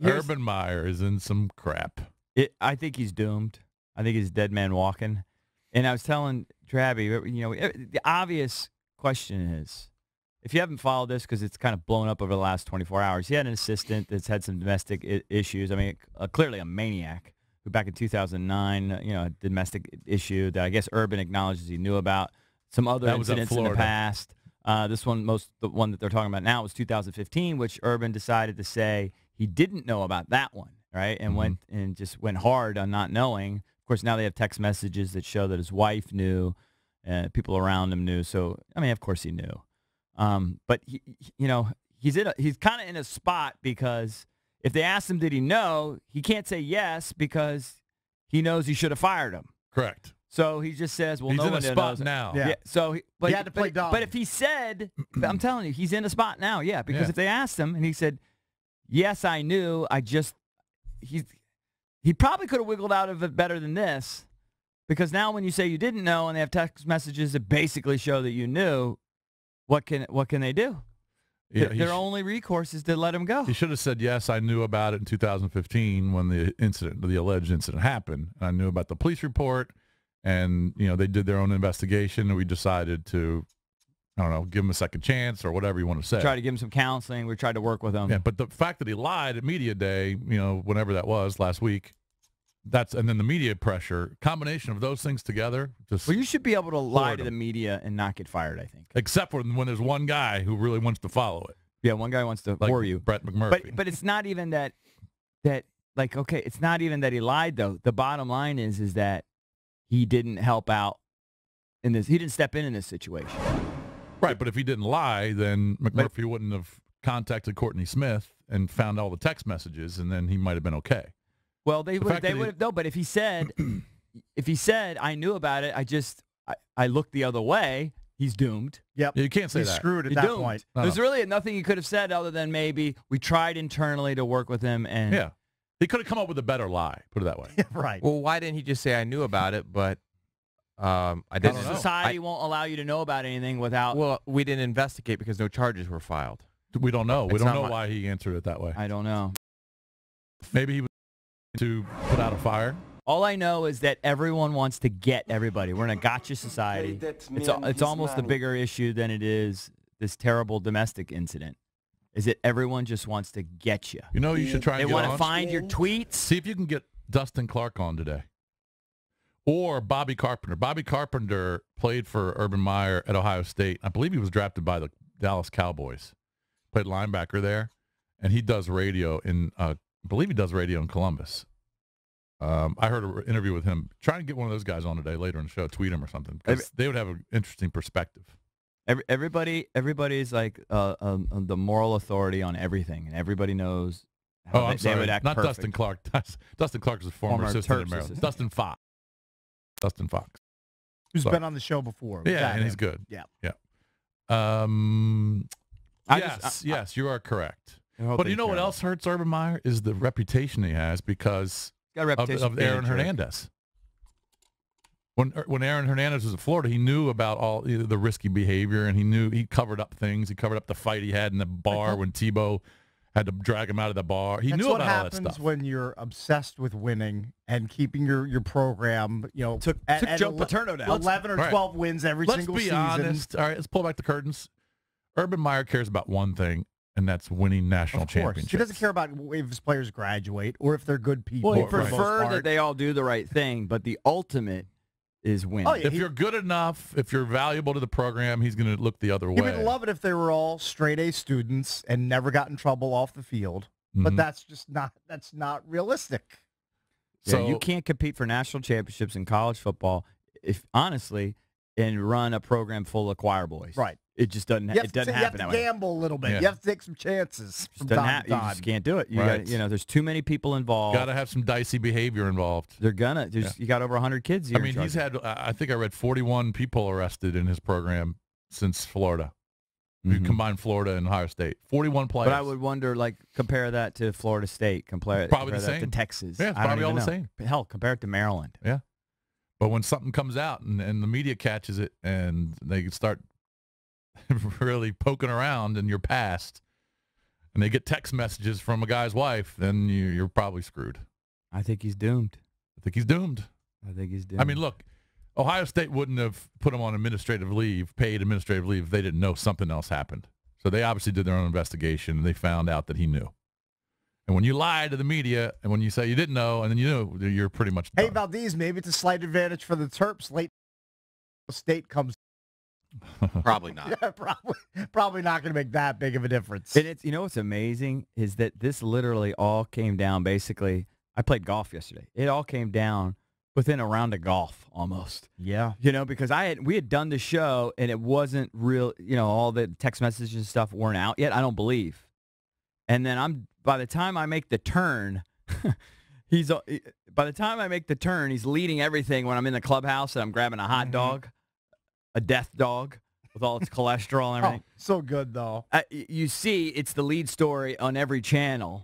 Urban Meyer is in some crap. I think he's doomed. I think he's a dead man walking. And I was telling Travis, the obvious question is, if you haven't followed this because it's kind of blown up over the last 24 hours, he had an assistant that's had some domestic issues. I mean, clearly a maniac who back in 2009, a domestic issue that I guess Urban acknowledges he knew about. Some other incidents in the past. The one that they're talking about now was 2015, which Urban decided to say he didn't know about that one, right? And went hard on not knowing. Of course, now they have text messages that show that his wife knew, people around him knew. So, I mean, of course he knew. But he's kind of in a spot because if they ask him, did he know? He can't say yes because he knows he should have fired him. Correct. So he just says, well, he's no in one a spot knows. now. Yeah. So he had to play dumb. But if he said, I'm telling you, he's in a spot now. Yeah. Because if they asked him and he said, yes, I knew, he probably could have wiggled out of it better than this. Because now when you say you didn't know and they have text messages that basically show that you knew, what can they do? Yeah, their only recourse is to let him go. He should have said, yes, I knew about it in 2015 when the alleged incident happened. And I knew about the police report. And, they did their own investigation, and we decided to, I don't know, give him a second chance or whatever you want to say. Try to give him some counseling. We tried to work with him. Yeah, but the fact that he lied at media day, whenever that was, last week, and then the media pressure, combination of those things together. Well, you should be able to lie to the media and not get fired, I think. Except for when there's one guy who really wants to follow it. Yeah, one guy wants to bore you. Brett McMurphy. But it's not even that it's not even that he lied, though. The bottom line is that he didn't help out in this. He didn't step in this situation. Right, but if he didn't lie, then McMurphy wouldn't have contacted Courtney Smith and found all the text messages, and then he might have been okay. Well, they would have. No, but if he said, I knew about it, I looked the other way, he's doomed. Yep. Yeah, you can't say he's that. Screwed at that doomed. point. There's really nothing he could have said other than maybe we tried internally to work with him and. Yeah. He could have come up with a better lie, put it that way. Right. Well, why didn't he just say I knew about it, but I didn't know? Society won't allow you to know about anything without... Well, we didn't investigate because no charges were filed. We don't know. We don't know why he answered it that way. I don't know. Maybe he was to put out a fire. All I know is that everyone wants to get everybody. We're in a gotcha society. It's almost a bigger issue than it is this terrible domestic incident. Is that everyone just wants to get you. You should try and They get want on. to find your tweets. See if you can get Dustin Clark on today. Or Bobby Carpenter. Bobby Carpenter played for Urban Meyer at Ohio State. I believe he was drafted by the Dallas Cowboys. Played linebacker there. And he does radio in, I believe he does radio in Columbus. I heard an interview with him. Try and get one of those guys on today later in the show. Tweet him or something. Because they would have an interesting perspective. Everybody's like the moral authority on everything, and everybody knows how they would act not perfect. Dustin Clark. Dustin Clark is a former assistant in Maryland. Assistant. Dustin Fox. Who's been on the show before. Yeah, and he's good. Yeah. Yes, you are correct. But you know what else hurts Urban Meyer is the reputation he has because of Aaron Hernandez. When Aaron Hernandez was in Florida, he knew about all the risky behavior, and he covered up things. He covered up the fight he had in the bar when Tebow had to drag him out of the bar. He knew about all that stuff. That's what happens when you're obsessed with winning and keeping your program. Took Joe Paterno down. 11 or 12 wins every single season. Let's be honest. All right, let's pull back the curtains. Urban Meyer cares about one thing, and that's winning national championships. He doesn't care about if his players graduate or if they're good people. Well, he prefer that they all do the right thing, but the ultimate is win. Oh, yeah, if you're good enough, if you're valuable to the program, he's going to look the other way. He would love it if they were all straight-A students and never got in trouble off the field. But that's not realistic. So you can't compete for national championships in college football and run a program full of choir boys. Right. It just doesn't happen that way. You have to gamble a little bit. Yeah. You have to take some chances from time to time. You just can't do it. Right. There's too many people involved. Got to have some dicey behavior involved. They're gonna. You got over 100 kids here. I mean, he's had, I think I read 41 people arrested in his program since Florida. You combine Florida and Ohio State. 41 players. But I would wonder, compare that to Florita State. Compare the that same. to Texas. Yeah, it's probably all the same. Hell, compare it to Maryland. Yeah. But when something comes out and the media catches it and they start really poking around in your past, and they get text messages from a guy's wife, then you're probably screwed. I think he's doomed. I think he's doomed. I think he's doomed. I mean, look, Ohio State wouldn't have put him on administrative leave, paid administrative leave, if they didn't know something else happened. So they obviously did their own investigation, and they found out that he knew. And when you lie to the media, and when you say you didn't know, and then you knew, you're pretty much done. Hey, Valdez, maybe it's a slight advantage for the Terps. Late State comes. Probably not. Yeah, probably not going to make that big of a difference. And it's, you know what's amazing is that this literally all came down basically. I played golf yesterday. It all came down within a round of golf almost. Yeah. You know, because we had done the show and it wasn't real, you know, all the text messages and stuff weren't out yet, I don't believe. And then by the time I make the turn, he's leading everything when I'm in the clubhouse and I'm grabbing a hot dog, a death dog with all its cholesterol and everything. Oh, so good though. You see, it's the lead story on every channel.